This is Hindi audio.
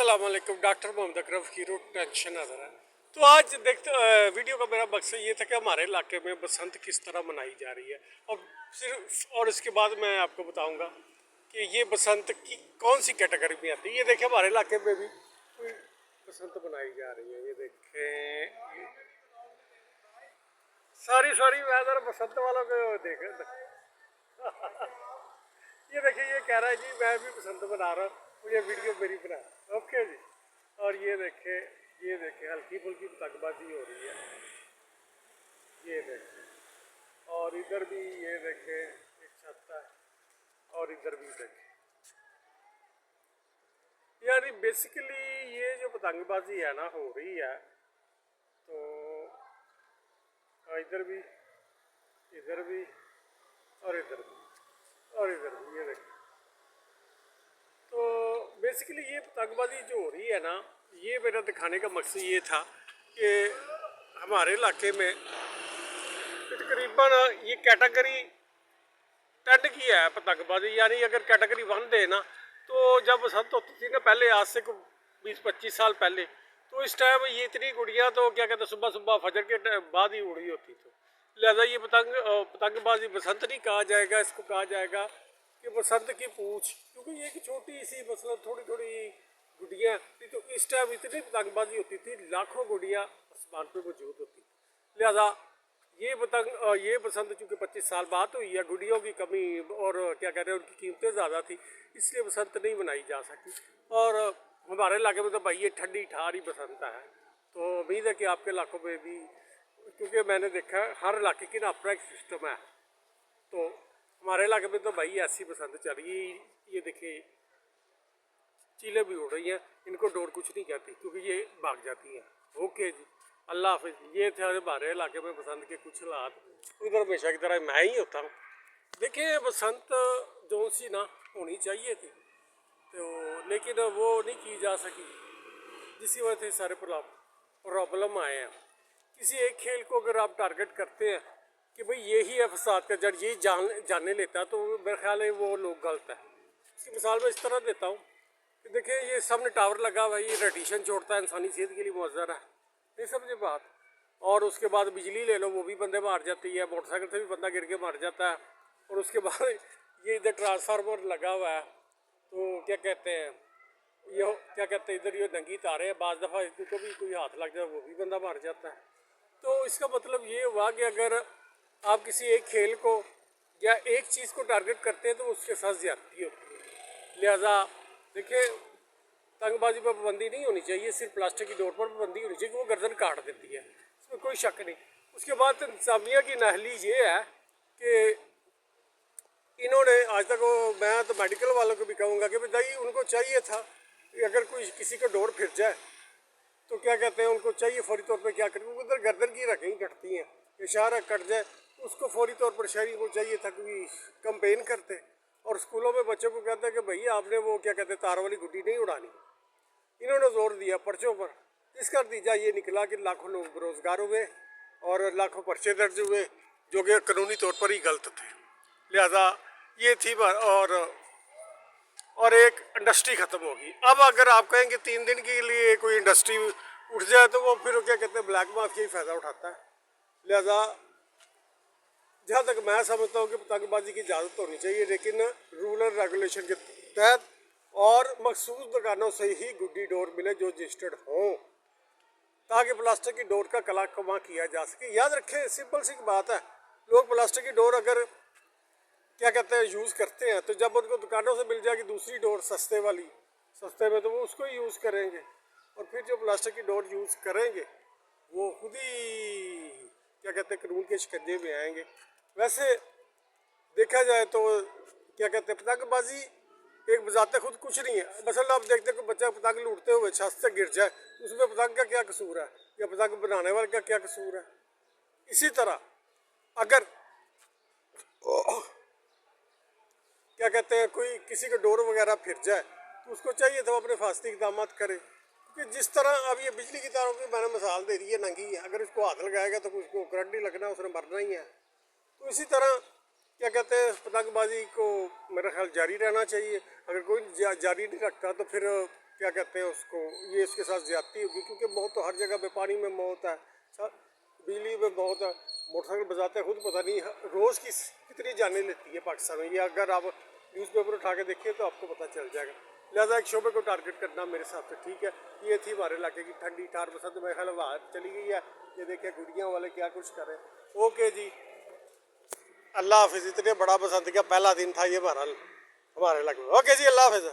अस्सलाम वालेकुम। Doctor Mohammad Akram hero tension नजर है। तो आज देखते वीडियो का मेरा मकसद ये था कि हमारे इलाके में बसंत किस तरह मनाई जा रही है और इसके बाद मैं आपको बताऊंगा कि ये बसंत की कौन सी कैटेगरी में आती है। ये देखें हमारे इलाके में भी कोई बसंत मनाई जा रही है। ये देखें सारी वेदर बसंत वालों को देखें। ये देखिए ये कह रहा है जी मैं भी बसंत बना रहा हूँ, मुझे वीडियो मेरी बना। ओके जी। और ये देखे हल्की फुल्की पतंगबाजी हो रही है। ये देखे और इधर भी ये देखे एक छत है और इधर भी देखे। यानी बेसिकली ये जो पतंगबाजी है ना हो रही है, तो इधर भी और इधर भी ये देखे। तो बेसिकली ये पतंगबाजी जो हो रही है ना, ये मेरा दिखाने का मकसद ये था कि हमारे इलाके में तकरीबन ये कैटेगरी 10 की है पतंगबाजी। यानी अगर कैटेगरी 1 दे ना, तो जब बसंत होती थी ना पहले, आज से 20-25 साल पहले, तो इस टाइम ये इतनी गुड़ियाँ तो क्या कहते हैं सुबह सुबह फजर के बाद ही उड़ी होती थी। लिहाजा ये पतंगबाजी बसंत नहीं कहा जाएगा, इसको कहा जाएगा कि बसंत की पूछ, क्योंकि ये एक छोटी सी मतलब थोड़ी थोड़ी गुड़ियाँ थी। तो इस टाइम इतनी पतंगबाजी होती थी, लाखों गुड़ियाँ आसमान पे मौजूद होती। लिहाजा ये बसंत चूँकि 25 साल बाद हुई है, गुड़ियों की कमी और क्या कहते हैं उनकी कीमतें ज़्यादा थी, इसलिए बसंत नहीं मनाई जा सकी। और हमारे इलाके में तो भाई ये ठंडी ठारी बसंत है। तो उम्मीद है कि आपके इलाकों में भी, क्योंकि मैंने देखा है हर इलाके की ना अपना एक सिस्टम है। तो हमारे इलाके में तो भाई ऐसी बसंत चल रही है। ये देखिए चीलें भी उड़ रही हैं, इनको डोर कुछ नहीं कहती क्योंकि ये भाग जाती हैं। ओके जी, अल्लाह हाफिज़। ये थे हमारे इलाके में बसंत के कुछ हालात। उधर हमेशा की तरह मैं ही होता हूँ। देखिए बसंत जो सी ना होनी चाहिए थी, तो लेकिन वो नहीं की जा सकी, जिसकी वजह से सारे प्रॉब्लम आए हैं। किसी एक खेल को अगर आप टारगेट करते हैं कि भाई यही है फसाद का जड़, यही जानने लेता है, तो मेरे ख्याल है वो लोग गलत है। इसकी मिसाल मैं इस तरह देता हूँ कि देखिए ये सामने टावर लगा हुआ है, ये रेडिएशन छोड़ता है, इंसानी सेहत के लिए मुअज्जर है, नहीं समझे बात। और उसके बाद बिजली ले लो, वो भी बंदे मार जाती है, मोटरसाइकिल से भी बंदा गिर के मार जाता है। और उसके बाद ये इधर ट्रांसफार्मर लगा हुआ है, तो क्या कहते हैं इधर ये नंगी तारे हैं, बाज़ दफ़ा इनको भी कोई हाथ लग जाए वो भी बंदा मार जाता है। तो इसका मतलब ये हुआ कि अगर आप किसी एक खेल को या एक चीज़ को टारगेट करते हैं तो उसके साथ ज़्यादती होती है। लिहाजा देखिए तंगबाजी पर पाबंदी नहीं होनी चाहिए, सिर्फ प्लास्टिक की डोर पर पाबंदी होनी चाहिए, वो गर्दन काट देती है, इसमें कोई शक नहीं। उसके बाद इंसानिया की नाहली ये है कि इन्होंने आज तक मैं तो मेडिकल वालों को भी कहूँगा कि भाई उनको चाहिए था कि अगर कोई किसी का डोर फिर जाए तो क्या कहते हैं उनको चाहिए फौरी तौर पर क्या करें, उधर गर्दन की रखें कटती हैं, इशारा कट जाए उसको फौरी तौर पर शहरी को चाहिए था कि कंपेन करते। और स्कूलों में बच्चों को कहते हैं कि भाई आपने वो क्या कहते हैं तार वाली गुड्डी नहीं उड़ानी। इन्होंने जोर दिया पर्चों पर, इसका नतीजा ये निकला कि लाखों लोग बेरोजगार हुए और लाखों पर्चे दर्ज हुए जो कि कानूनी तौर पर ही गलत थे। लिहाजा ये थी और एक इंडस्ट्री ख़त्म होगी। अब अगर आप कहेंगे 3 दिन के लिए कोई इंडस्ट्री उठ जाए तो वो फिर क्या कहते हैं ब्लैक माफिया ही फ़ायदा उठाता है। लिहाजा जहाँ तक मैं समझता हूँ कि पतंगबाजी की इजाज़त होनी चाहिए, लेकिन रूल एंड रेगुलेशन के तहत और मखसूस दुकानों से ही गुड्डी डोर मिले जो रजिस्टर्ड हों, ताकि प्लास्टिक की डोर का कला कमा किया जा सके। याद रखें सिंपल सी बात है, लोग प्लास्टिक की डोर अगर क्या कहते हैं यूज़ करते हैं तो जब उनको दुकानों से मिल जाएगी दूसरी डोर सस्ते में, तो वो उसको ही यूज़ करेंगे। और फिर जो प्लास्टिक की डोर यूज़ करेंगे वो खुद ही क्या कहते हैं कानून के शिकंजे में आएंगे। वैसे देखा जाए तो क्या कहते हैं पतंगबाजी एक बजाते खुद कुछ नहीं है। मसलन आप देखते हैं कि बच्चा पतंग लूटते हुए छत से गिर जाए, उसमें पतंग का क्या कसूर है या पतंग बनाने वाले का क्या कसूर है। इसी तरह अगर क्या कहते हैं कोई किसी का डोर वगैरह फिर जाए तो उसको चाहिए था वो अपने हिफाजती इक़दाम करे, क्योंकि जिस तरह अब ये बिजली की तारों की मैंने मिसाल दे दी है नंगी है, अगर इसको हाथ लगाएगा तो उसको करंट नहीं लगना, उसने मरना ही है। तो इसी तरह क्या कहते हैं, पतंगबाजी को मेरा ख्याल जारी रहना चाहिए। अगर कोई जारी नहीं रखता तो फिर क्या कहते हैं उसको, ये इसके साथ ज्यादती होगी, क्योंकि मौत तो हर जगह पे, पानी में मौत है, बिजली में मौत है, मोटरसाइकिल बजाते खुद पता नहीं रोज़ की कितनी जानें लेती है पाकिस्तान में। ये अगर आप न्यूज़पेपर उठा के देखिए तो आपको पता चल जाएगा। लिहाजा एक शोबे को टारगेट करना मेरे हिसाब से ठीक है। ये थी हमारे इलाके की ठंडी ठार बसंत, मेरे ख्याल हवा चली गई है। ये देखिए गुड़ियाँ वाले क्या कुछ कर रहे हैं। ओके जी, अल्लाह हाफिज़। इतने बड़ा बसंत का पहला दिन था ये हमारे इलाके में। ओके जी, अल्लाह हाफिज़।